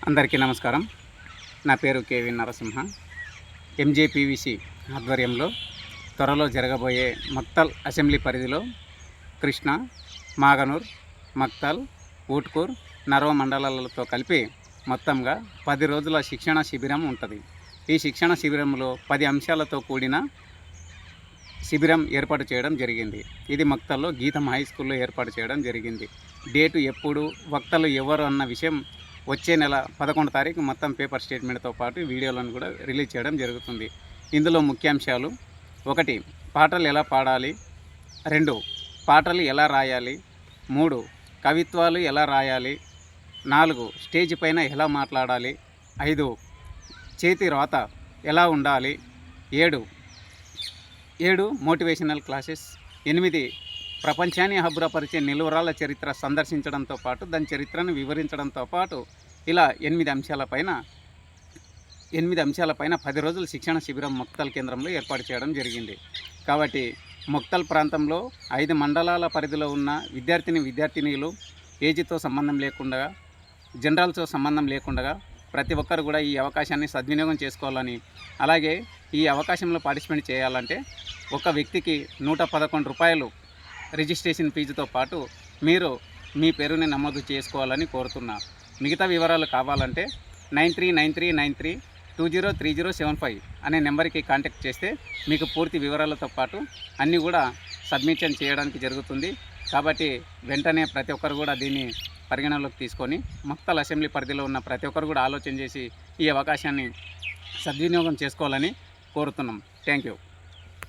అందరికీ నమస్కారం. నా పేరు కేవి నరసింహ. ఎంజేపీవీసీ ఆధ్వర్యంలో త్వరలో జరగబోయే మక్తల్ అసెంబ్లీ పరిధిలో కృష్ణ, మాగనూర్, మక్తల్, ఊట్కూర్, నర్వ మండలాలతో కలిపి మొత్తంగా 10 రోజుల శిక్షణ శిబిరం ఉంటుంది. ఈ శిక్షణ శిబిరంలో 10 అంశాలతో కూడిన శిబిరం ఏర్పాటు చేయడం జరిగింది. ఇది మక్తల్లో గీతం హై స్కూల్లో ఏర్పాటు చేయడం జరిగింది. డేటు ఎప్పుడు, వక్తలు ఎవరు అన్న విషయం వచ్చే నెల 11 తారీఖు మొత్తం పేపర్ స్టేట్మెంట్తో పాటు వీడియోలను కూడా రిలీజ్ చేయడం జరుగుతుంది. ఇందులో ముఖ్యాంశాలు: 1. పాటలు ఎలా పాడాలి, 2. పాటలు ఎలా రాయాలి, 3. కవిత్వాలు ఎలా రాయాలి, 4. స్టేజ్ పైన ఎలా మాట్లాడాలి, 5. చేతి రాత ఎలా ఉండాలి, 7 మోటివేషనల్ క్లాసెస్, 8 ప్రపంచాన్ని అబ్బురపరిచే నిలువరాళ్ళ చరిత్ర సందర్శించడంతో పాటు దాని చరిత్రను వివరించడంతో పాటు ఇలా 8 అంశాలపైన 10 రోజుల శిక్షణ శిబిరం మొక్తల్ కేంద్రంలో ఏర్పాటు చేయడం జరిగింది. కాబట్టి మొక్తల్ ప్రాంతంలో 5 మండలాల పరిధిలో ఉన్న విద్యార్థినీలు ఏజ్తో సంబంధం లేకుండా, జనరల్తో సంబంధం లేకుండా ప్రతి ఒక్కరు కూడా ఈ అవకాశాన్ని సద్వినియోగం చేసుకోవాలని, అలాగే ఈ అవకాశంలో పార్టిసిపేట్ చేయాలంటే ఒక వ్యక్తికి 111 రూపాయలు రిజిస్ట్రేషన్ ఫీజుతో పాటు మీరు మీ పేరుని నమోదు చేసుకోవాలని కోరుతున్నా. మిగతా వివరాలు కావాలంటే 939393203075 అనే నెంబర్కి కాంటాక్ట్ చేస్తే మీకు పూర్తి వివరాలతో పాటు అన్నీ కూడా సబ్మిషన్ చేయడానికి జరుగుతుంది. కాబట్టి వెంటనే ప్రతి ఒక్కరు కూడా దీన్ని పరిగణలోకి తీసుకొని మక్తల్ అసెంబ్లీ పరిధిలో ఉన్న ప్రతి ఒక్కరు కూడా ఆలోచన చేసి ఈ అవకాశాన్ని సద్వినియోగం చేసుకోవాలని కోరుతున్నాం. Thank you.